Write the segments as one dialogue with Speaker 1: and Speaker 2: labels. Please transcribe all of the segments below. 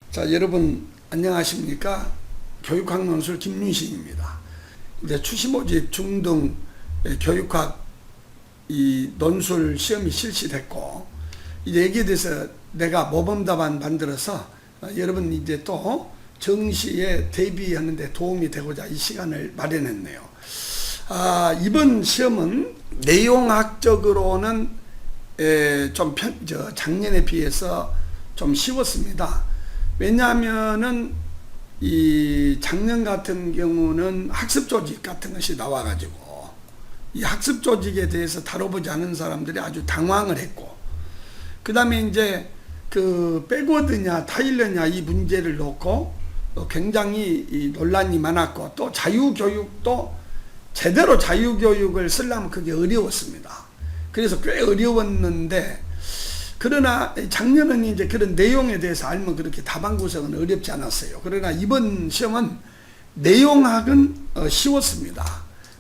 Speaker 1: 자, 여러분 안녕하십니까? 교육학 논술 김윤식입니다. 이제 추시모집 중등 교육학 이 논술 시험이 실시됐고, 이제 여기에 대해서 내가 모범답안 만들어서 여러분 이제 또 정시에 대비하는 데 도움이 되고자 이 시간을 마련했네요. 이번 시험은 내용학적으로는 좀 작년에 비해서 좀 쉬웠습니다. 왜냐하면은 이 작년 같은 경우는 학습 조직 같은 것이 나와가지고 이 학습 조직에 대해서 다뤄보지 않은 사람들이 아주 당황을 했고, 그 다음에 이제 그 백워드냐 타일러냐 이 문제를 놓고 굉장히 이 논란이 많았고, 또 자유교육도 제대로 자유교육을 쓰려면 그게 어려웠습니다. 그래서 꽤 어려웠는데, 그러나 작년은 이제 그런 내용에 대해서 알면 그렇게 답안 구성은 어렵지 않았어요. 그러나 이번 시험은 내용학은 쉬웠습니다.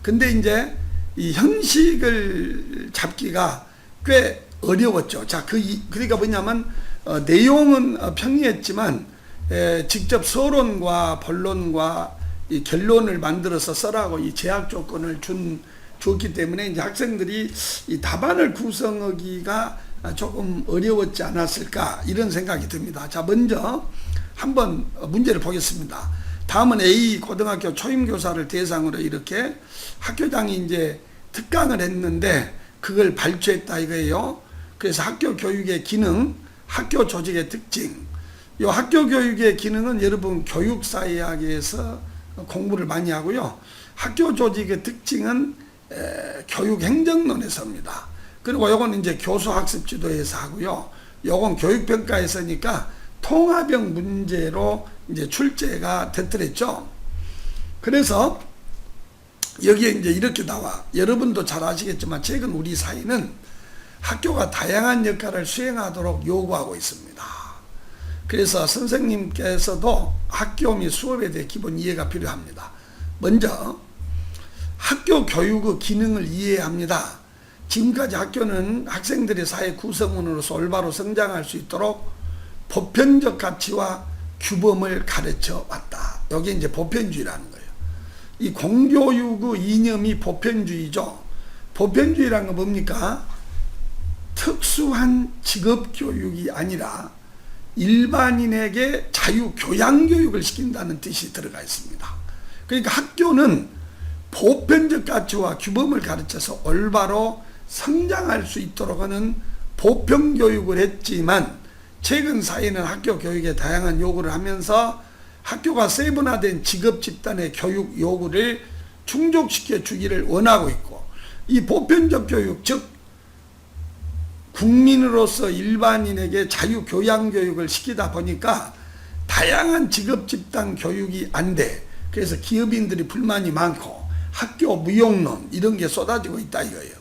Speaker 1: 근데 이제 이 형식을 잡기가 꽤 어려웠죠. 자, 그러니까 뭐냐면 내용은 평이했지만 직접 서론과 본론과 이 결론을 만들어서 써라고 이 제약 조건을 줬기 때문에 이제 학생들이 이 답안을 구성하기가 조금 어려웠지 않았을까 이런 생각이 듭니다. 자, 먼저 한번 문제를 보겠습니다. 다음은 A 고등학교 초임교사를 대상으로 이렇게 학교장이 이제 특강을 했는데 그걸 발표했다 이거예요. 그래서 학교 교육의 기능, 학교 조직의 특징. 이 학교 교육의 기능은 여러분 교육사회학에서 공부를 많이 하고요. 학교 조직의 특징은 교육행정론에서입니다. 그리고 요건 이제 교수학습지도에서 하고요. 요건 교육평가에서니까 통합형 문제로 이제 출제가 됐더랬죠. 그래서 여기에 이제 이렇게 나와. 여러분도 잘 아시겠지만 최근 우리 사회는 학교가 다양한 역할을 수행하도록 요구하고 있습니다. 그래서 선생님께서도 학교 및 수업에 대해 기본 이해가 필요합니다. 먼저 학교 교육의 기능을 이해해야 합니다. 지금까지 학교는 학생들의 사회 구성원으로서 올바로 성장할 수 있도록 보편적 가치와 규범을 가르쳐 왔다. 이게 이제 보편주의라는 거예요. 이 공교육의 이념이 보편주의죠. 보편주의라는 건 뭡니까? 특수한 직업교육이 아니라 일반인에게 자유교양교육을 시킨다는 뜻이 들어가 있습니다. 그러니까 학교는 보편적 가치와 규범을 가르쳐서 올바로 성장할 수 있도록 하는 보편교육을 했지만, 최근 사회는 학교 교육에 다양한 요구를 하면서 학교가 세분화된 직업 집단의 교육 요구를 충족시켜 주기를 원하고 있고, 이 보편적 교육, 즉 국민으로서 일반인에게 자유교양교육을 시키다 보니까 다양한 직업 집단 교육이 안 돼. 그래서 기업인들이 불만이 많고 학교 무용론 이런 게 쏟아지고 있다 이거예요.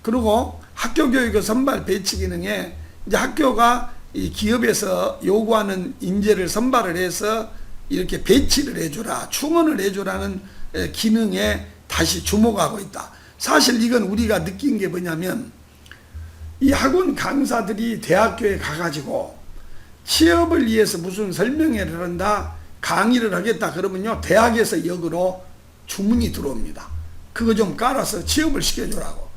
Speaker 1: 그리고 학교 교육의 선발 배치 기능에 이제 학교가 이 기업에서 요구하는 인재를 선발을 해서 이렇게 배치를 해주라, 충원을 해주라는 기능에 다시 주목하고 있다. 사실 이건 우리가 느낀 게 뭐냐면, 이 학원 강사들이 대학교에 가가지고 취업을 위해서 무슨 설명회를 한다, 강의를 하겠다 그러면요, 대학에서 역으로 주문이 들어옵니다. 그거 좀 깔아서 취업을 시켜주라고.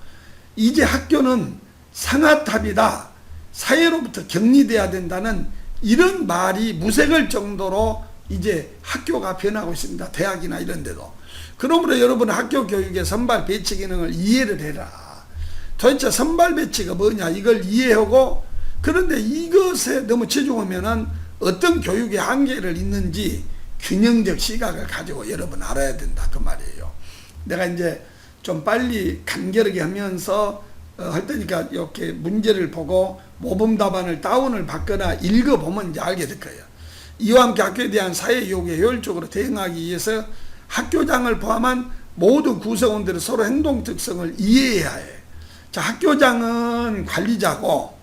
Speaker 1: 이제 학교는 상아탑이다, 사회로부터 격리돼야 된다는 이런 말이 무색할 정도로 이제 학교가 변하고 있습니다. 대학이나 이런 데도. 그러므로 여러분 학교 교육의 선발 배치 기능을 이해를 해라. 도대체 선발 배치가 뭐냐 이걸 이해하고, 그런데 이것에 너무 치중하면은 어떤 교육의 한계를 있는지 균형적 시각을 가지고 여러분 알아야 된다 그 말이에요. 내가 이제 좀 빨리 간결하게 하면서 할 테니까 이렇게 문제를 보고 모범 답안을 다운을 받거나 읽어보면 이제 알게 될 거예요. 이와 함께 학교에 대한 사회 요구에 효율적으로 대응하기 위해서 학교장을 포함한 모든 구성원들의 서로 행동 특성을 이해해야 해. 자, 학교장은 관리자고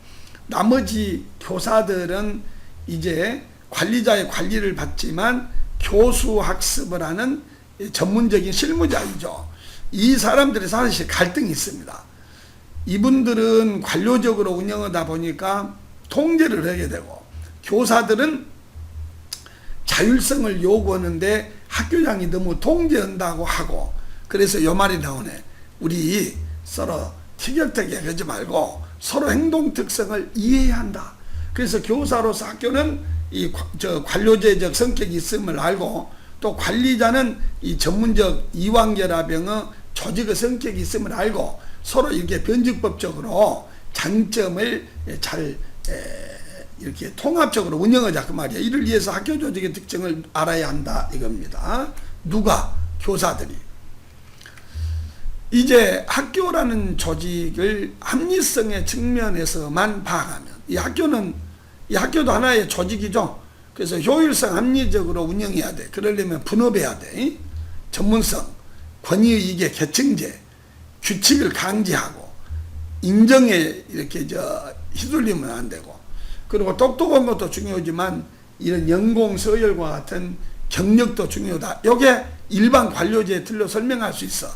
Speaker 1: 나머지 교사들은 이제 관리자의 관리를 받지만 교수 학습을 하는 전문적인 실무자이죠. 이 사람들이 사실 갈등이 있습니다. 이분들은 관료적으로 운영하다 보니까 통제를 하게 되고, 교사들은 자율성을 요구하는데 학교장이 너무 통제한다고 하고, 그래서 요 말이 나오네. 우리 서로 티격태격 하지 말고 서로 행동 특성을 이해해야 한다. 그래서 교사로서 학교는 이 관료제적 성격이 있음을 알고, 또 관리자는 이 전문적 이완결합형의 조직의 성격이 있음을 알고, 서로 이렇게 변증법적으로 장점을 잘 이렇게 통합적으로 운영하자 그 말이야. 이를 위해서 학교 조직의 특징을 알아야 한다 이겁니다. 누가? 교사들이. 이제 학교라는 조직을 합리성의 측면에서만 파악하면, 이 학교도 하나의 조직이죠. 그래서 효율성 합리적으로 운영해야 돼. 그러려면 분업해야 돼. 전문성, 권위의식의 계층제, 규칙을 강제하고 인정에 이렇게 휘둘리면 안 되고, 그리고 똑똑한 것도 중요하지만 이런 연공 서열과 같은 경력도 중요하다. 이게 일반 관료제에 틀려 설명할 수 있어.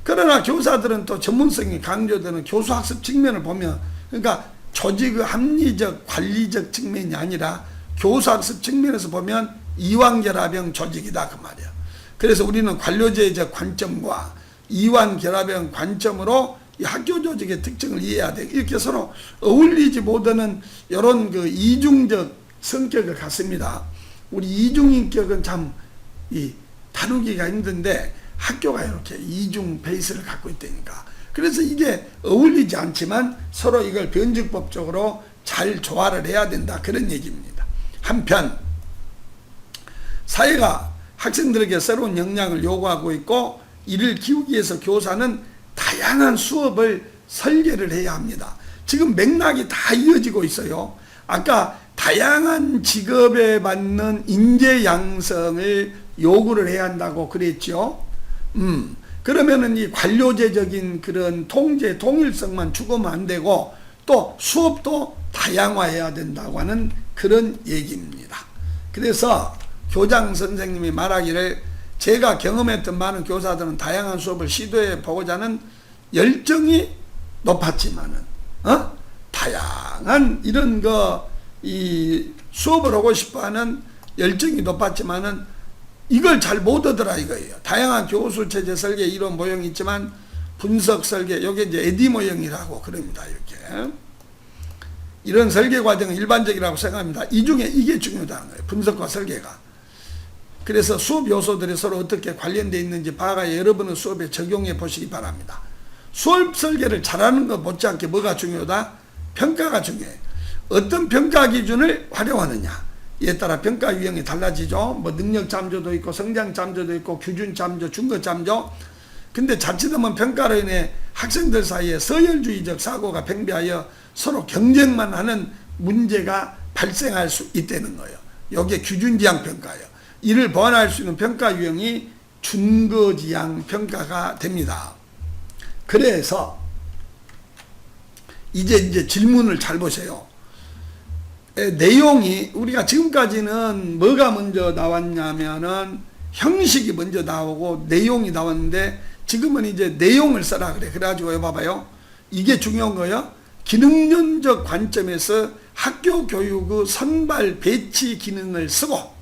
Speaker 1: 그러나 교사들은 또 전문성이 강조되는 교수학습 측면을 보면, 그러니까 조직의 합리적 관리적 측면이 아니라 교수학습 측면에서 보면 이완결합형 조직이다 그 말이야. 그래서 우리는 관료제적 관점과 이완결합형 관점으로 이 학교 조직의 특징을 이해해야 돼. 이렇게 서로 어울리지 못하는 이런 그 이중적 성격을 갖습니다. 우리 이중인격은 참 다루기가 힘든데, 학교가 이렇게 이중 베이스를 갖고 있다니까. 그래서 이게 어울리지 않지만 서로 이걸 변증법적으로 잘 조화를 해야 된다, 그런 얘기입니다. 한편 사회가 학생들에게 새로운 역량을 요구하고 있고, 이를 키우기 위해서 교사는 다양한 수업을 설계를 해야 합니다. 지금 맥락이 다 이어지고 있어요. 아까 다양한 직업에 맞는 인재 양성을 요구를 해야 한다고 그랬죠. 그러면은 이 관료제적인 그런 통제, 통일성만 추구하면 안 되고, 또 수업도 다양화해야 된다고 하는 그런 얘기입니다. 그래서 교장 선생님이 말하기를, 제가 경험했던 많은 교사들은 다양한 수업을 시도해 보고자 하는 열정이 높았지만은, 다양한 이런 이 수업을 하고 싶어 하는 열정이 높았지만은 이걸 잘 못하더라 이거예요. 다양한 교수 체제 설계 이런 모형이 있지만 분석 설계, 요게 이제 에디 모형이라고 그럽니다. 이렇게. 이런 설계 과정은 일반적이라고 생각합니다. 이 중에 이게 중요하다는 거예요. 분석과 설계가. 그래서 수업 요소들이 서로 어떻게 관련되어 있는지 봐가 여러분의 수업에 적용해 보시기 바랍니다. 수업 설계를 잘하는 것 못지않게 뭐가 중요하다? 평가가 중요해요. 어떤 평가 기준을 활용하느냐, 이에 따라 평가 유형이 달라지죠. 뭐 능력 잠조도 있고 성장 잠조도 있고 규준 잠조, 준거 잠조. 근데 자칫하면 평가로 인해 학생들 사이에 서열주의적 사고가 팽배하여 서로 경쟁만 하는 문제가 발생할 수 있다는 거예요. 이게 규준지향 평가예요. 이를 보완할 수 있는 평가 유형이 준거지향 평가가 됩니다. 그래서 이제 질문을 잘 보세요. 내용이, 우리가 지금까지는 뭐가 먼저 나왔냐면은 형식이 먼저 나오고 내용이 나왔는데, 지금은 이제 내용을 써라 그래. 그래가지고 여기 봐봐요. 이게 중요한 거예요. 기능론적 관점에서 학교 교육의 선발 배치 기능을 쓰고,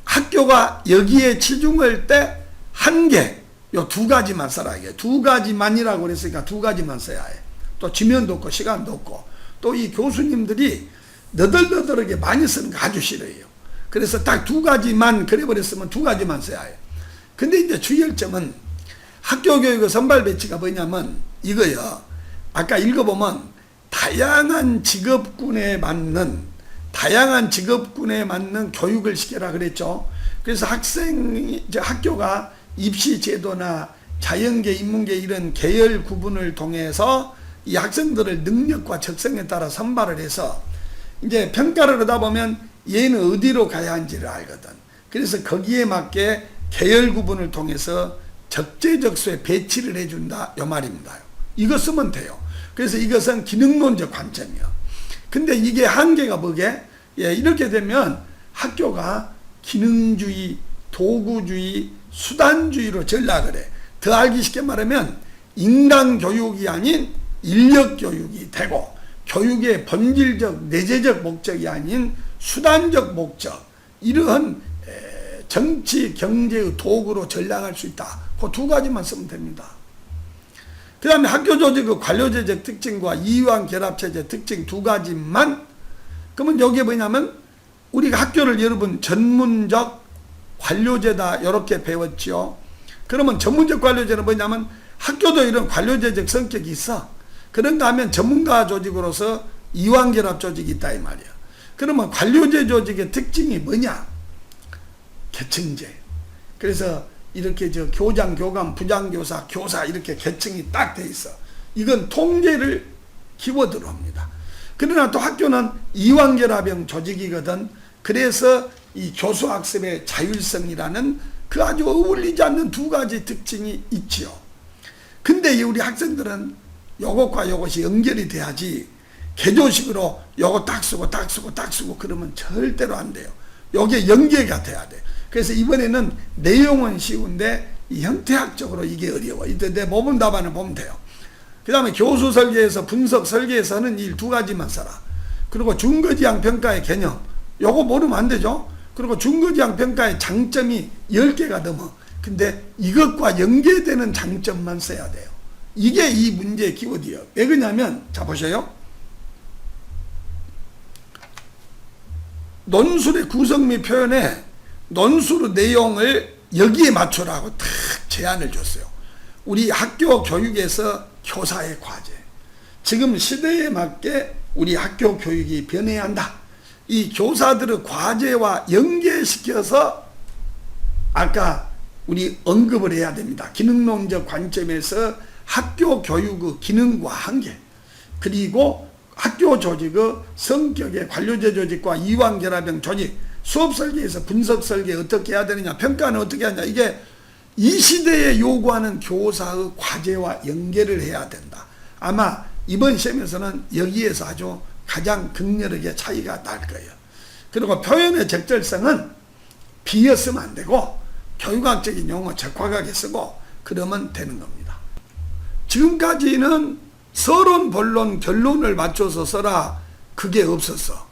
Speaker 1: 학교가 여기에 치중할 때 한 개, 요 두 가지만 써라. 이게 두 가지만이라고 그랬으니까 두 가지만 써야 해. 또 지면도 없고 시간도 없고, 또 이 교수님들이 너덜너덜하게 많이 쓰는 거 아주 싫어해요. 그래서 딱 두 가지만 그래버렸으면 두 가지만 써야 해요. 근데 이제 주의점은 학교 교육의 선발 배치가 뭐냐면 이거요. 아까 읽어보면 다양한 직업군에 맞는 교육을 시켜라 그랬죠. 그래서 학교가 입시 제도나 자연계, 인문계 이런 계열 구분을 통해서 이 학생들을 능력과 적성에 따라 선발을 해서 이제 평가를 하다 보면 얘는 어디로 가야 하는지를 알거든. 그래서 거기에 맞게 계열 구분을 통해서 적재적소에 배치를 해준다 이 말입니다. 이거 쓰면 돼요. 그래서 이것은 기능론적 관점이요. 근데 이게 한계가 뭐게? 이렇게 되면 학교가 기능주의, 도구주의, 수단주의로 전락을 해. 더 알기 쉽게 말하면 인간 교육이 아닌 인력 교육이 되고, 교육의 본질적 내재적 목적이 아닌 수단적 목적, 이러한 정치 경제의 도구로 전락할 수 있다. 그 두 가지만 쓰면 됩니다. 그 다음에 학교 조직의 관료제적 특징과 이완 결합체제 특징 두 가지만. 그러면 여기에 뭐냐면 우리가 학교를 여러분 전문적 관료제다 이렇게 배웠지요. 그러면 전문적 관료제는 뭐냐면 학교도 이런 관료제적 성격이 있어. 그런가 하면 전문가 조직으로서 이완결합 조직이 있다 이 말이야. 그러면 관료제 조직의 특징이 뭐냐? 계층제. 그래서 이렇게 교장, 교감, 부장교사, 교사 이렇게 계층이 딱 돼 있어. 이건 통제를 키워드로 합니다. 그러나 또 학교는 이완결합형 조직이거든. 그래서 이 교수학습의 자율성이라는 그 아주 어울리지 않는 두 가지 특징이 있지요. 근데 우리 학생들은 요것과 요것이 연결이 돼야지 개조식으로 요거 딱 쓰고 딱 쓰고 딱 쓰고 그러면 절대로 안 돼요. 요게 연계가 돼야 돼. 그래서 이번에는 내용은 쉬운데 이 형태학적으로 이게 어려워. 이때 내 모범 답안을 보면 돼요. 그 다음에 교수 설계에서 분석 설계에서 하는 일 두 가지만 써라. 그리고 중거지향 평가의 개념 요거 모르면 안 되죠. 그리고 중거지향 평가의 장점이 10개가 넘어. 근데 이것과 연계되는 장점만 써야 돼요. 이게 이 문제의 키워드예요. 왜 그러냐면 자 보세요. 논술의 구성 및 표현에 논술의 내용을 여기에 맞추라고 탁 제안을 줬어요. 우리 학교 교육에서 교사의 과제. 지금 시대에 맞게 우리 학교 교육이 변해야 한다. 이 교사들의 과제와 연계시켜서 아까 우리 언급을 해야 됩니다. 기능론적 관점에서 학교 교육의 기능과 한계, 그리고 학교 조직의 성격의 관료제 조직과 이완결합형 조직, 수업 설계에서 분석 설계 어떻게 해야 되느냐, 평가는 어떻게 하냐, 이게 이 시대에 요구하는 교사의 과제와 연계를 해야 된다. 아마 이번 시험에서는 여기에서 아주 가장 극렬하게 차이가 날 거예요. 그리고 표현의 적절성은 비었으면 안 되고 교육학적인 용어 적확하게 쓰고 그러면 되는 겁니다. 지금까지는 서론, 본론, 결론을 맞춰서 써라. 그게 없었어.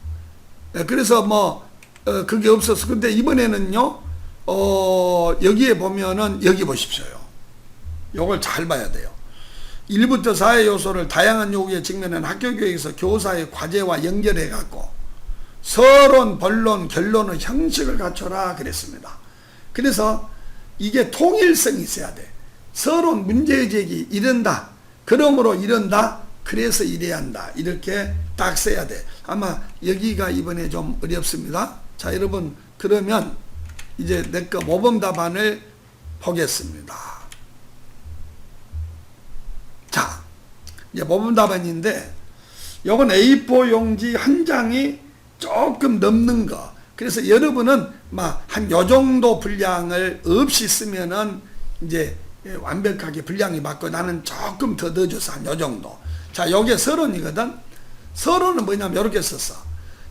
Speaker 1: 그래서 그게 없었어. 근데 이번에는요, 여기에 보면은 여기 보십시오요. 요걸 잘 봐야 돼요. 1부터 4의 요소를 다양한 요구에 직면한 학교 교육에서 교사의 과제와 연결해 갖고 서론, 본론, 결론의 형식을 갖춰라 그랬습니다. 그래서 이게 통일성이 있어야 돼. 서론, 문제제기 이런다. 그러므로 이런다. 그래서 이래야 한다. 이렇게 딱 써야 돼. 아마 여기가 이번에 좀 어렵습니다. 자, 여러분 그러면 이제 내 거 모범 답안을 보겠습니다. 자, 이제 모범 답안인데 요건 A4 용지 한 장이 조금 넘는 거. 그래서 여러분은 한 요 정도 분량을 없이 쓰면은 이제 완벽하게 분량이 맞고 나는 조금 더 넣어줘서 한 요 정도. 자, 요게 서론이거든. 서론은 뭐냐면 요렇게 썼어.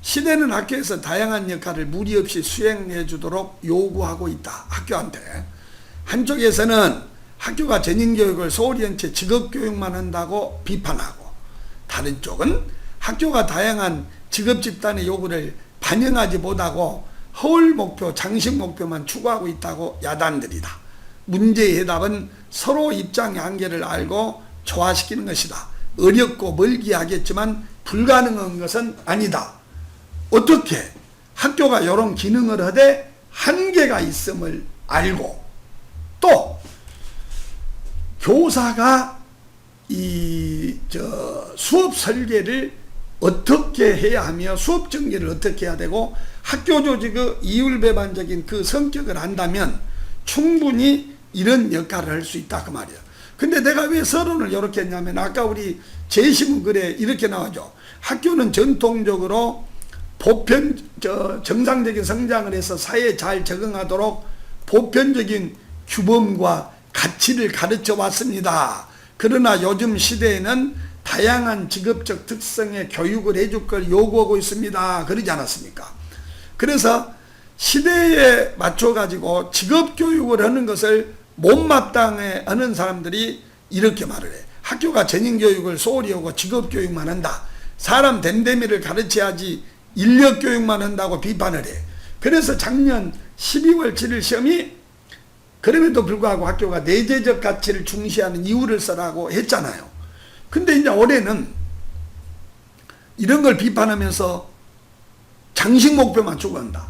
Speaker 1: 시대는 학교에서 다양한 역할을 무리 없이 수행해 주도록 요구하고 있다. 학교한테. 한쪽에서는 학교가 전인교육을 소홀히 한 채 직업교육만 한다고 비판하고, 다른 쪽은 학교가 다양한 직업 집단의 요구를 반영하지 못하고 허울 목표, 장식 목표만 추구하고 있다고 야단들이다. 문제의 해답은 서로 입장의 한계를 알고 조화시키는 것이다. 어렵고 멀게 하겠지만 불가능한 것은 아니다. 어떻게? 학교가 이런 기능을 하되 한계가 있음을 알고, 또 교사가 수업 설계를 어떻게 해야 하며 수업 전개를 어떻게 해야 되고 학교 조직의 이율배반적인 그 성격을 안다면 충분히 이런 역할을 할 수 있다 그 말이야. 근데 내가 왜 서론을 이렇게 했냐면 아까 우리 제시문 글에 이렇게 나오죠. 학교는 전통적으로 정상적인 성장을 해서 사회에 잘 적응하도록 보편적인 규범과 가치를 가르쳐 왔습니다. 그러나 요즘 시대에는 다양한 직업적 특성의 교육을 해줄 걸 요구하고 있습니다. 그러지 않았습니까? 그래서 시대에 맞춰가지고 직업교육을 하는 것을 못마땅해 하는 사람들이 이렇게 말을 해. 학교가 전인교육을 소홀히 하고 직업교육만 한다. 사람 됨됨이를 가르쳐야지 인력교육만 한다고 비판을 해. 그래서 작년 12월 7일 시험이 그럼에도 불구하고 학교가 내재적 가치를 중시하는 이유를 써라고 했잖아요. 근데 이제 올해는 이런 걸 비판하면서 장식 목표만 추구한다.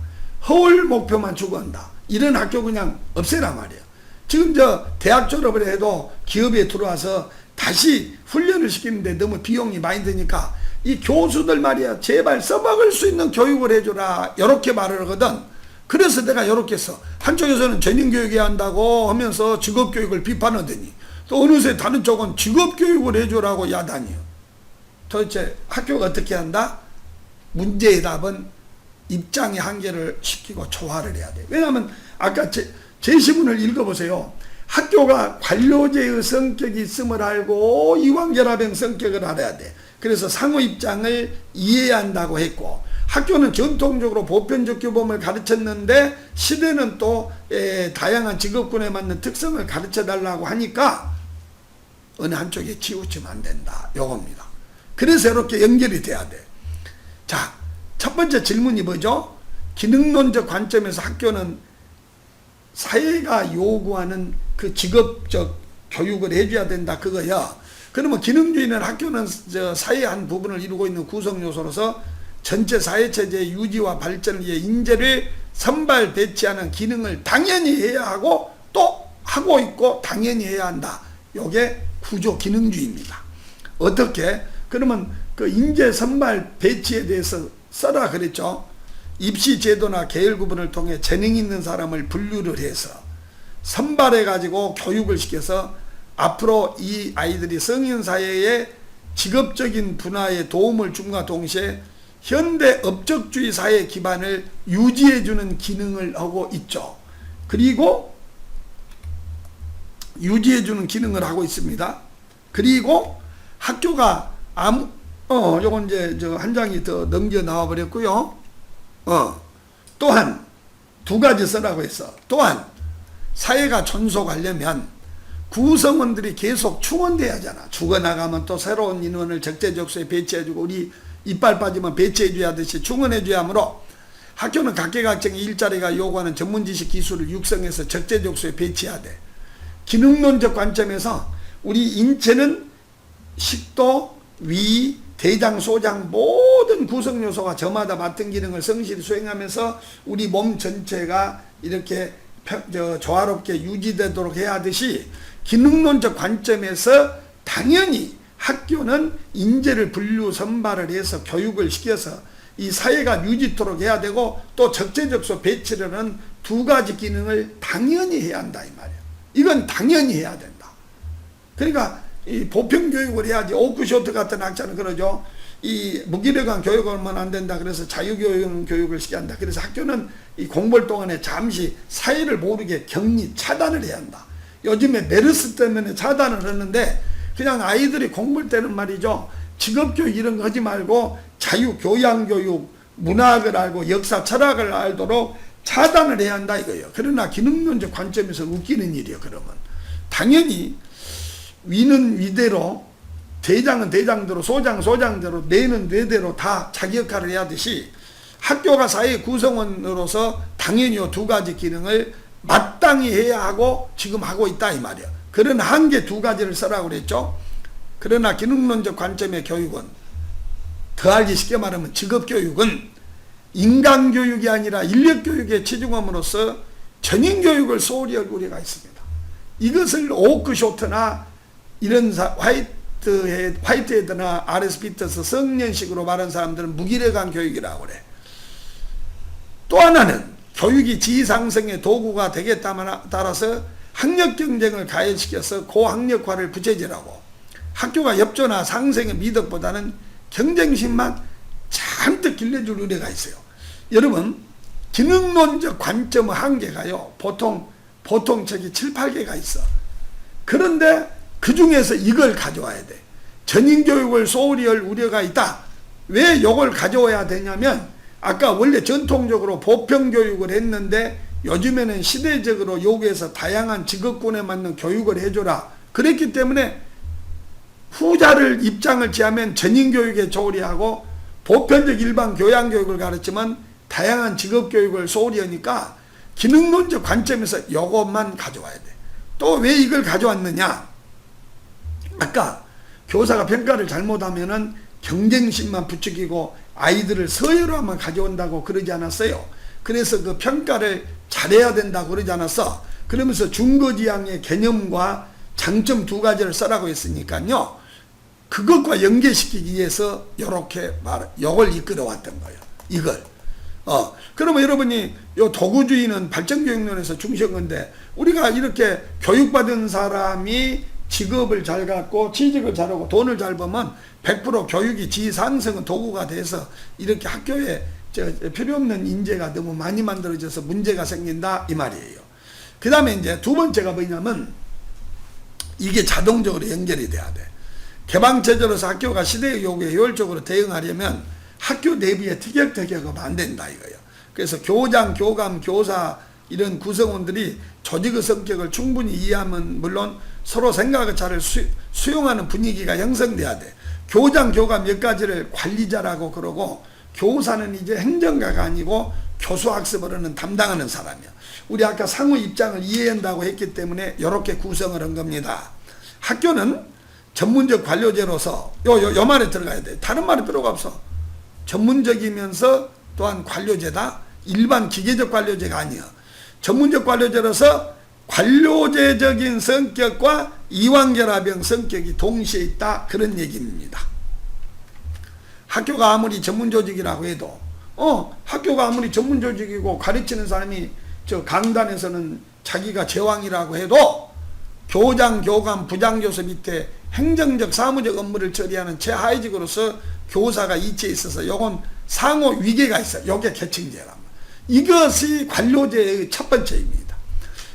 Speaker 1: 허울 목표만 추구한다. 이런 학교 그냥 없애란 말이에요. 지금 저 대학 졸업을 해도 기업에 들어와서 다시 훈련을 시키는데 너무 비용이 많이 드니까 이 교수들 말이야, 제발 써먹을 수 있는 교육을 해줘라, 이렇게 말을 하거든. 그래서 내가 이렇게 써. 한쪽에서는 전인교육해야 한다고 하면서 직업교육을 비판하더니 또 어느새 다른 쪽은 직업교육을 해줘라고 야단이요. 도대체 학교가 어떻게 한다? 문제의 답은 입장의 한계를 시키고 초화를 해야 돼. 왜냐하면 아까 제시문을 읽어보세요. 학교가 관료제의 성격이 있음을 알고 이완결합형 성격을 알아야 돼. 그래서 상호 입장을 이해해야 한다고 했고, 학교는 전통적으로 보편적 규범을 가르쳤는데 시대는 또 다양한 직업군에 맞는 특성을 가르쳐달라고 하니까 어느 한쪽에 치우치면 안 된다, 요겁니다. 그래서 이렇게 연결이 돼야 돼. 자, 첫 번째 질문이 뭐죠? 기능론적 관점에서 학교는 사회가 요구하는 그 직업적 교육을 해줘야 된다, 그거야. 그러면 기능주의는 학교는 사회의 한 부분을 이루고 있는 구성요소로서 전체 사회체제의 유지와 발전을 위해 인재를 선발 배치하는 기능을 당연히 해야 하고 또 하고 있고 당연히 해야 한다. 요게 구조 기능주의입니다. 어떻게? 그러면 그 인재 선발 배치에 대해서 써라 그랬죠. 입시 제도나 계열 구분을 통해 재능 있는 사람을 분류를 해서 선발해 가지고 교육을 시켜서 앞으로 이 아이들이 성인 사회에 직업적인 분야에 도움을 줌과 동시에 현대 업적주의 사회 기반을 유지해 주는 기능을 하고 있죠. 그리고 유지해 주는 기능을 하고 있습니다. 그리고 학교가 요건 이제 한 장이 더 넘겨 나와 버렸고요. 또한 두 가지 써라고 했어. 또한 사회가 존속하려면 구성원들이 계속 충원돼야 하잖아. 죽어나가면 또 새로운 인원을 적재적소에 배치해주고, 우리 이빨 빠지면 배치해줘야 하듯이 충원해줘야 하므로 학교는 각계각층의 일자리가 요구하는 전문지식 기술을 육성해서 적재적소에 배치해야 돼. 기능론적 관점에서 우리 인체는 식도, 위, 대장, 소장 모든 구성요소가 저마다 맡은 기능을 성실히 수행하면서 우리 몸 전체가 이렇게 조화롭게 유지되도록 해야 하듯이 기능론적 관점에서 당연히 학교는 인재를 분류 선발을 해서 교육을 시켜서 이 사회가 유지토록 해야 되고 또 적재적소 배치를 하는 두 가지 기능을 당연히 해야 한다, 이 말이야. 이건 당연히 해야 된다. 그러니까 이 보편교육을 해야지. 오크쇼트 같은 학자는 그러죠. 이 무기력한 교육을 하면 안 된다. 그래서 자유교육을 시켜야 한다. 그래서 학교는 이 공부할 동안에 잠시 사회를 모르게 격리 차단을 해야 한다. 요즘에 메르스 때문에 차단을 하는데 그냥 아이들이 공부할 때는 말이죠, 직업교육 이런 거 하지 말고 자유교양교육, 문학을 알고 역사 철학을 알도록 차단을 해야 한다 이거예요. 그러나 기능론적 관점에서 웃기는 일이에요. 그러면 당연히 위는 위대로, 대장은 대장대로, 소장은 소장대로, 뇌는 뇌대로 다 자기 역할을 해야 하듯이 학교가 사회 구성원으로서 당연히 이 두 가지 기능을 마땅히 해야 하고 지금 하고 있다 이 말이야. 그런 한계 두 가지를 써라고 그랬죠. 그러나 기능론적 관점의 교육은, 더 알기 쉽게 말하면 직업교육은 인간교육이 아니라 인력교육에 치중함으로써 전인교육을 소홀히 할 우려가 있습니다. 이것을 오크쇼트나 이런 화이트헤드나 RS 피터스 성년식으로 말하는 사람들은 무기력한 교육이라고 그래. 또 하나는 교육이 지상승의 도구가 되겠다에 따라서 학력 경쟁을 가열시켜서 고학력화를 부채질하고 학교가 엽조나 상생의 미덕보다는 경쟁심만 잔뜩 길러줄 우려가 있어요. 여러분, 기능론적 관점의 한계가요, 보통 책이 7, 8개가 있어. 그런데 그 중에서 이걸 가져와야 돼. 전인교육을 소홀히 할 우려가 있다. 왜 이걸 가져와야 되냐면, 아까 원래 전통적으로 보편교육을 했는데 요즘에는 시대적으로 요구해서 다양한 직업군에 맞는 교육을 해줘라. 그랬기 때문에 후자를 입장을 취하면 전인교육에 소홀히 하고 보편적 일반 교양교육을 가르치면 다양한 직업교육을 소홀히 하니까 기능론적 관점에서 이것만 가져와야 돼. 또 왜 이걸 가져왔느냐? 아까 교사가 평가를 잘못하면은 경쟁심만 부추기고 아이들을 서열화만 가져온다고 그러지 않았어요. 그래서 그 평가를 잘해야 된다고 그러지 않았어. 그러면서 중거지향의 개념과 장점 두 가지를 써라고 했으니까요. 그것과 연계시키기 위해서 요렇게 요걸 이끌어왔던 거예요. 이걸. 그러면 여러분이 요 도구주의는 발전교육론에서 중시한 건데, 우리가 이렇게 교육받은 사람이 직업을 잘 갖고 취직을 잘하고 돈을 잘 벌면 100% 교육이 지상승은 도구가 돼서 이렇게 학교에 필요 없는 인재가 너무 많이 만들어져서 문제가 생긴다 이 말이에요. 그 다음에 이제 두 번째가 뭐냐면 이게 자동적으로 연결이 돼야 돼. 개방체제로서 학교가 시대의 요구에 효율적으로 대응하려면 학교 내부에 티격태격하면 안 된다 이거예요. 그래서 교장, 교감, 교사 이런 구성원들이 조직의 성격을 충분히 이해하면 물론 서로 생각의 차를 수용하는 분위기가 형성돼야 돼. 교장, 교감 몇 가지를 관리자라고 그러고, 교사는 이제 행정가가 아니고 교수학습을 하는 담당하는 사람이야. 우리 아까 상호 입장을 이해한다고 했기 때문에 이렇게 구성을 한 겁니다. 학교는 전문적 관료제로서 요 말에 들어가야 돼. 다른 말이 필요가 없어. 전문적이면서 또한 관료제다. 일반 기계적 관료제가 아니야. 전문적 관료제로서 관료제적인 성격과 이완결합형 성격이 동시에 있다, 그런 얘기입니다. 학교가 아무리 전문조직이라고 해도 학교가 아무리 전문조직이고 가르치는 사람이 저 강단에서는 자기가 제왕이라고 해도 교장, 교감, 부장교수 밑에 행정적, 사무적 업무를 처리하는 최하위직으로서 교사가 이치에 있어서 요건 상호 위계가 있어요. 요게 계층제란 말이에요. 이것이 관료제의 첫 번째입니다.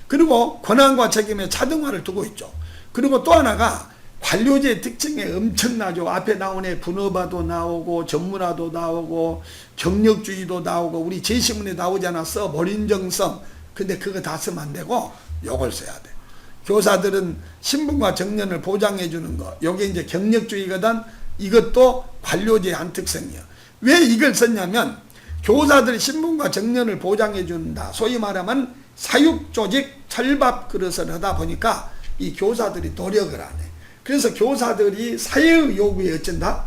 Speaker 1: 그리고 권한과 책임의 차등화를 두고 있죠. 그리고 또 하나가 관료제의 특징이 엄청나죠. 앞에 나오네. 분업화도 나오고 전문화도 나오고 경력주의도 나오고 우리 제시문에 나오지 않았어. 몰인정성. 근데 그거 다 쓰면 안 되고 요걸 써야 돼. 교사들은 신분과 정년을 보장해 주는 거. 요게 이제 경력주의거든. 이것도 관료제의 한 특성이야. 왜 이걸 썼냐면 교사들이 신분과 정년을 보장해 준다. 소위 말하면 사육조직 철밥 그릇을 하다 보니까 이 교사들이 노력을 안 해. 그래서 교사들이 사회의 요구에 어쩐다?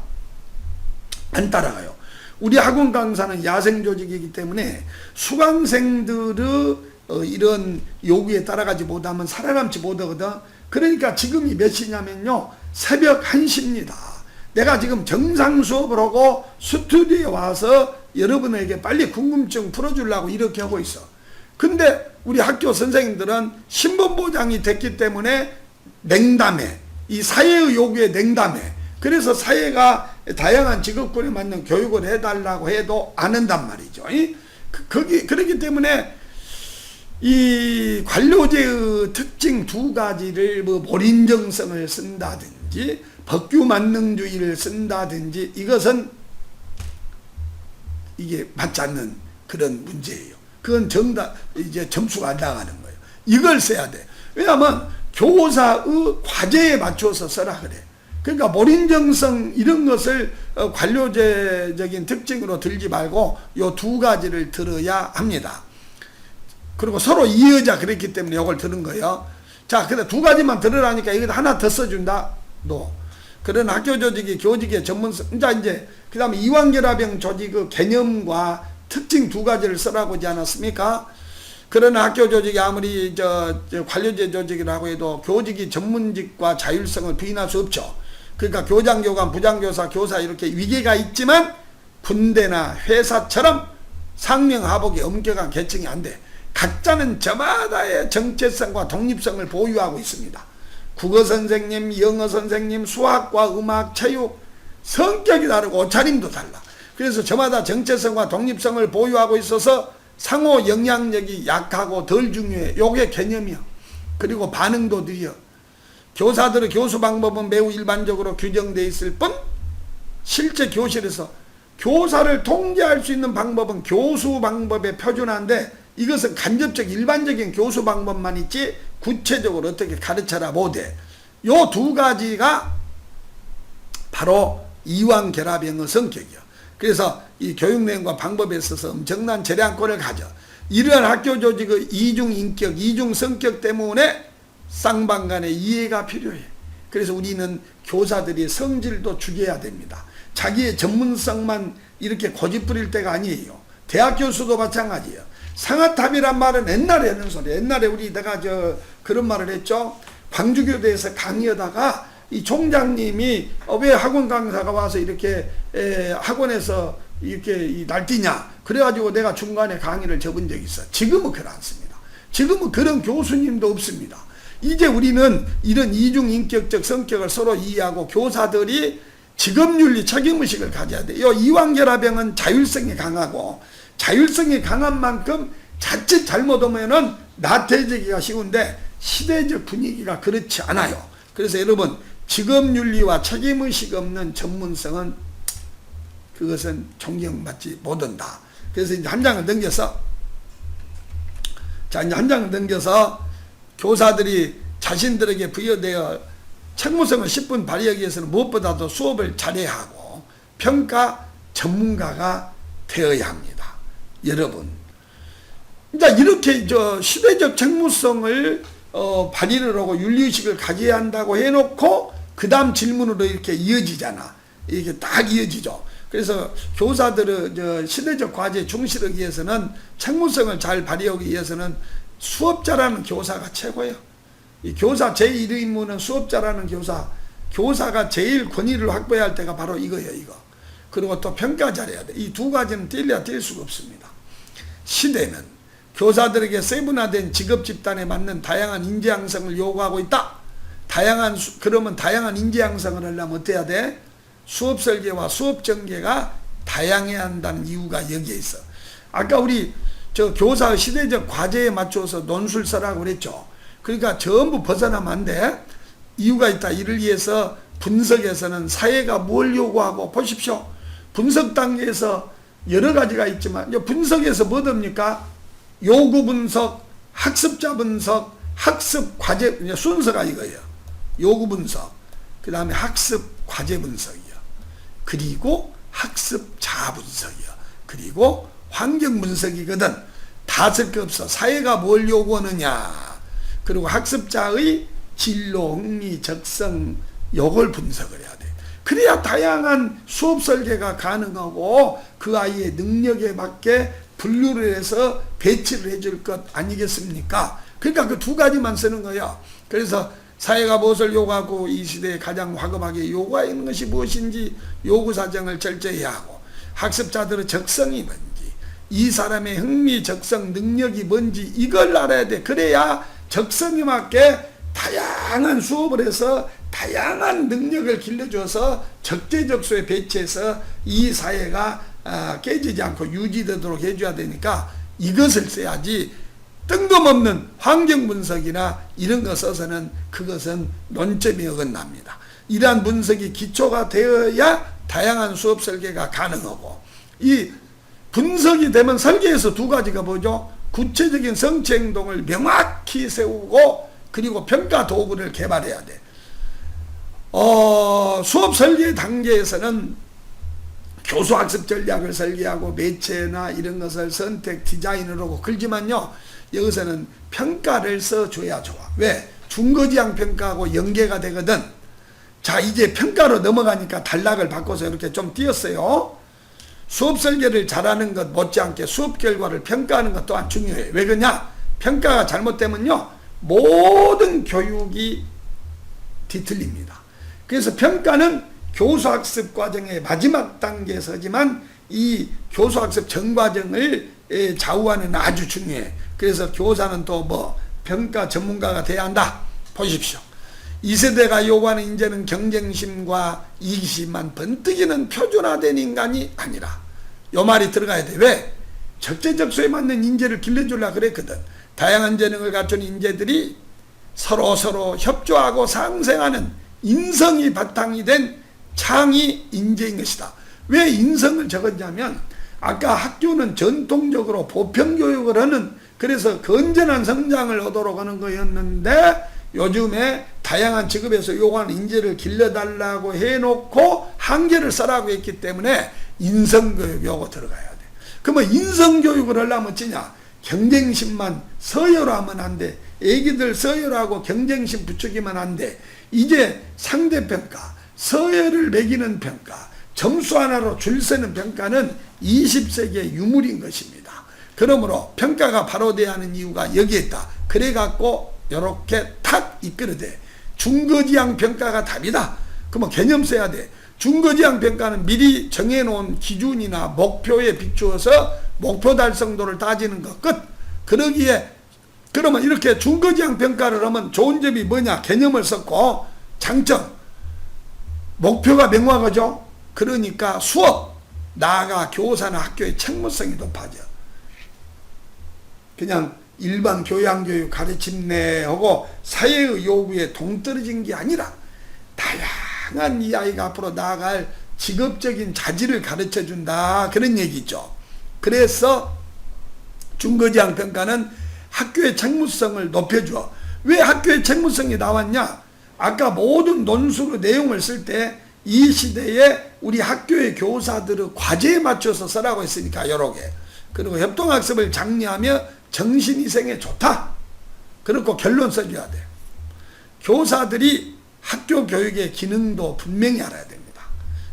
Speaker 1: 안 따라가요. 우리 학원 강사는 야생조직이기 때문에 수강생들의 이런 요구에 따라가지 못하면 살아남지 못하거든. 그러니까 지금이 몇 시냐면요, 새벽 1시입니다. 내가 지금 정상 수업을 하고 스튜디오에 와서 여러분에게 빨리 궁금증 풀어주려고 이렇게 하고 있어. 근데 우리 학교 선생님들은 신분보장이 됐기 때문에 냉담해. 이 사회의 요구에 냉담해. 그래서 사회가 다양한 직업군에 맞는 교육을 해달라고 해도 안 한단 말이죠. 그렇기 때문에 이 관료제의 특징 두 가지를 뭐 몰인정성을 쓴다든지 법규만능주의를 쓴다든지 이것은 이게 맞지 않는 그런 문제예요. 그건 이제 점수가 안 나가는 거예요. 이걸 써야 돼. 왜냐하면 교사의 과제에 맞춰서 써라 그래. 그러니까 몰인정성 이런 것을 관료제적인 특징으로 들지 말고 요 두 가지를 들어야 합니다. 그리고 서로 이해하자 그랬기 때문에 이걸 들은 거예요. 자, 근데 두 가지만 들으라니까 이거 하나 더 써준다. 그런 학교 조직이 교직의 전문성. 이제 그 다음에 이완결합형 조직의 개념과 특징 두 가지를 쓰라고 하지 않았습니까? 그러나 학교 조직이 아무리 관료제 조직이라고 해도 교직이 전문직과 자율성을 부인할 수 없죠. 그러니까 교장, 교감, 부장교사, 교사 이렇게 위계가 있지만 군대나 회사처럼 상명하복이 엄격한 계층이 안 돼. 각자는 저마다의 정체성과 독립성을 보유하고 있습니다. 국어 선생님, 영어 선생님, 수학과 음악, 체육 성격이 다르고 옷차림도 달라. 그래서 저마다 정체성과 독립성을 보유하고 있어서 상호 영향력이 약하고 덜 중요해. 요게 개념이야. 그리고 반응도 느려. 교사들의 교수 방법은 매우 일반적으로 규정되어 있을 뿐 실제 교실에서 교사를 통제할 수 있는 방법은 교수 방법에 표준화인데 이것은 간접적 일반적인 교수 방법만 있지 구체적으로 어떻게 가르쳐라 못해. 요 두 가지가 바로 이완결합형의 성격이야. 그래서 이 교육 내용과 방법에 있어서 엄청난 재량권을 가져 이러한 학교 조직의 이중인격, 이중성격 때문에 쌍방간의 이해가 필요해. 그래서 우리는 교사들이 성질도 죽여야 됩니다. 자기의 전문성만 이렇게 고집부릴 때가 아니에요. 대학 교수도 마찬가지예요. 상아탑이란 말은 옛날에 하는 소리예요. 옛날에 내가 그런 말을 했죠. 광주교대에서 강의하다가 이 총장님이 왜 학원 강사가 와서 이렇게 학원에서 이렇게 날뛰냐. 그래가지고 내가 중간에 강의를 접은 적이 있어. 지금은 그렇습니다. 지금은 그런 교수님도 없습니다. 이제 우리는 이런 이중인격적 성격을 서로 이해하고 교사들이 직업윤리 책임의식을 가져야 돼요. 이완결합형은 자율성이 강하고 자율성이 강한 만큼 자칫 잘못하면은 나태해지기가 쉬운데 시대적 분위기가 그렇지 않아요. 그래서 여러분 직업윤리와 책임의식 없는 전문성은 그것은 존경받지 못한다. 그래서 이제 한 장을 넘겨서 이제 한 장을 넘겨서 교사들이 자신들에게 부여되어 책무성을 10분 발휘하기 위해서는 무엇보다도 수업을 잘해야 하고 평가 전문가가 되어야 합니다. 여러분, 이제 이렇게 시대적 책무성을 발휘를 하고 윤리의식을 가져야 한다고 해놓고 그 다음 질문으로 이렇게 이어지잖아. 이게 딱 이어지죠. 그래서 교사들은 시대적 과제에 충실하기 위해서는 책무성을 잘 발휘하기 위해서는 수업 잘하는 교사가 최고예요. 이 교사 제1의무는 수업 잘하는 교사가 제일 권위를 확보해야 할 때가 바로 이거예요. 이거. 그리고 또 평가 잘해야 돼. 이 두 가지는 뗄래야 뗄 수가 없습니다. 시대는 교사들에게 세분화된 직업 집단에 맞는 다양한 인재 양성을 요구하고 있다. 그러면 다양한 인재 양성을 하려면 어때야 돼? 수업 설계와 수업 전개가 다양해야 한다는 이유가 여기에 있어. 아까 우리 교사의 시대적 과제에 맞춰서 논술 써라고 그랬죠. 그러니까 전부 벗어나면 안 돼. 이유가 있다. 이를 위해서 분석에서는 사회가 뭘 요구하고 보십시오. 분석 단계에서 여러 가지가 있지만 분석에서 뭐 됩니까? 요구 분석, 학습자 분석, 학습 과제 순서가 이거예요. 요구 분석, 그 다음에 학습 과제 분석이요. 그리고 학습자 분석이요. 그리고 환경 분석이거든. 다 쓸 거 없어. 사회가 뭘 요구하느냐. 그리고 학습자의 진로, 흥미, 적성 요걸 분석을 해야 돼. 그래야 다양한 수업 설계가 가능하고 그 아이의 능력에 맞게 분류를 해서 배치를 해줄 것 아니겠습니까? 그러니까 그 두 가지만 쓰는 거야. 그래서 사회가 무엇을 요구하고 이 시대에 가장 화급하게 요구하는 것이 무엇인지 요구 사정을 철저히 하고 학습자들의 적성이 뭔지 이 사람의 흥미, 적성, 능력이 뭔지 이걸 알아야 돼. 그래야 적성에 맞게 다양한 수업을 해서 다양한 능력을 길러줘서 적재적소에 배치해서 이 사회가 깨지지 않고 유지되도록 해줘야 되니까 이것을 써야지 뜬금없는 환경 분석이나 이런 거 써서는 그것은 논점이 어긋납니다. 이러한 분석이 기초가 되어야 다양한 수업 설계가 가능하고 이 분석이 되면 설계에서 두 가지가 뭐죠? 구체적인 성취 행동을 명확히 세우고 그리고 평가 도구를 개발해야 돼. 수업 설계 단계에서는 교수학습 전략을 설계하고 매체나 이런 것을 선택 디자인을 하고 그러지만요. 여기서는 평가를 써줘야 좋아. 왜? 중거지향 평가하고 연계가 되거든. 자, 이제 평가로 넘어가니까 단락을 바꿔서 이렇게 좀 띄었어요. 수업 설계를 잘하는 것 못지않게 수업 결과를 평가하는 것 또한 중요해. 왜 그러냐? 평가가 잘못되면요. 모든 교육이 뒤틀립니다. 그래서 평가는 교수학습 과정의 마지막 단계에 서지만 이 교수학습 전 과정을 좌우하는 아주 중요해. 그래서 교사는 또 평가 전문가가 돼야 한다. 보십시오. 이 세대가 요구하는 인재는 경쟁심과 이기심만 번뜩이는 표준화된 인간이 아니라 요 말이 들어가야 돼. 왜? 적재적소에 맞는 인재를 길러주려고 그랬거든. 다양한 재능을 갖춘 인재들이 서로 협조하고 상생하는 인성이 바탕이 된 창의 인재인 것이다. 왜 인성을 적었냐면 아까 학교는 전통적으로 보편교육을 하는 그래서 건전한 성장을 하도록 하는 거였는데 요즘에 다양한 직업에서 요구하는 인재를 길러달라고 해놓고 한계를 써라고 했기 때문에 인성교육 요거 들어가야 돼. 그러면 인성교육을 하려면 어찌냐? 경쟁심만 서열로 하면 안 돼. 애기들 서열하고 경쟁심 부추기면 안 돼. 이제 상대평가, 서열을 매기는 평가, 점수 하나로 줄 서는 평가는 20세기의 유물인 것입니다. 그러므로 평가가 바로 돼야 하는 이유가 여기에 있다. 그래갖고 이렇게 탁 이끌어대. 중거지향 평가가 답이다. 그러면 개념 써야 돼. 중거지향 평가는 미리 정해놓은 기준이나 목표에 비추어서 목표 달성도를 따지는 것 끝. 그러기에 그러면 이렇게 중거지향 평가를 하면 좋은 점이 뭐냐? 개념을 썼고 장점 목표가 명확하죠. 그러니까 수업 나아가 교사나 학교의 책무성이 높아져. 그냥 일반 교양교육 가르침내 하고 사회의 요구에 동떨어진 게 아니라 다양한 이 아이가 앞으로 나아갈 직업적인 자질을 가르쳐 준다. 그런 얘기죠. 그래서 중거지향 평가는 학교의 책무성을 높여줘. 왜 학교의 책무성이 나왔냐? 아까 모든 논술의 내용을 쓸 때 이 시대에 우리 학교의 교사들의 과제에 맞춰서 쓰라고 했으니까 여러 개. 그리고 협동학습을 장려하며 정신위생에 좋다. 그렇고 결론 써줘야 돼. 교사들이 학교 교육의 기능도 분명히 알아야 됩니다.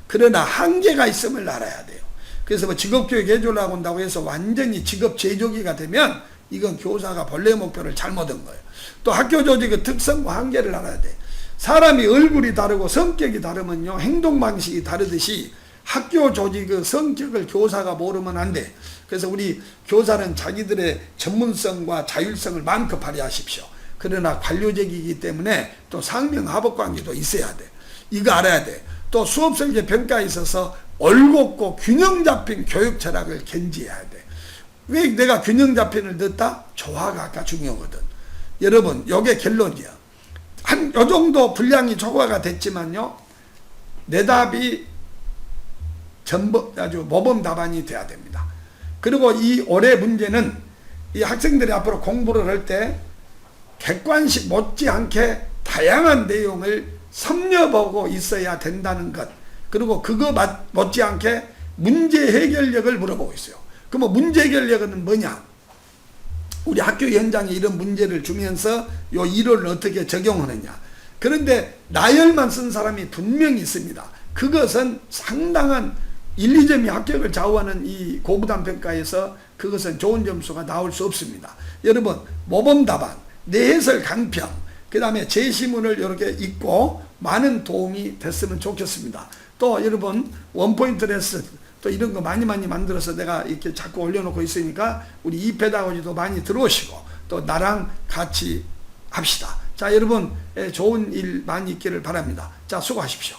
Speaker 1: 그러나 한계가 있음을 알아야 돼요. 그래서 뭐 직업교육 해주려고 한다고 해서 완전히 직업 제조기가 되면 이건 교사가 본래 목표를 잘못한 거예요. 또 학교 조직의 특성과 한계를 알아야 돼. 사람이 얼굴이 다르고 성격이 다르면요 행동 방식이 다르듯이 학교 조직의 성격을 교사가 모르면 안 돼. 그래서 우리 교사는 자기들의 전문성과 자율성을 마음껏 발휘하십시오. 그러나 관료직이기 때문에 또 상명하복 관계도 있어야 돼. 이거 알아야 돼. 또 수업 설계 평가에 있어서 올곧고 균형 잡힌 교육 철학을 견지해야 돼. 왜 내가 균형 잡힌을 넣었다? 조화가 아까 중요하거든. 여러분 요게 결론이야. 한 요 정도 분량이 초과가 됐지만요 내 답이 전부 아주 모범 답안이 돼야 됩니다. 그리고 이 올해 문제는 이 학생들이 앞으로 공부를 할 때 객관식 못지않게 다양한 내용을 섭렵하고 있어야 된다는 것. 그리고 그거 못지않게 문제 해결력을 물어보고 있어요. 그러면 문제 해결력은 뭐냐? 우리 학교 현장에 이런 문제를 주면서 요 이론을 어떻게 적용하느냐. 그런데 나열만 쓴 사람이 분명히 있습니다. 그것은 상당한 1, 2점이 합격을 좌우하는 이 고부담 평가에서 그것은 좋은 점수가 나올 수 없습니다. 여러분 모범 답안, 내 해설 강평, 그 다음에 제시문을 이렇게 읽고 많은 도움이 됐으면 좋겠습니다. 또 여러분 원포인트 레슨 또 이런 거 많이 만들어서 내가 이렇게 자꾸 올려놓고 있으니까 우리 이페다고지도 많이 들어오시고 또 나랑 같이 합시다. 자 여러분 좋은 일 많이 있기를 바랍니다. 자 수고하십시오.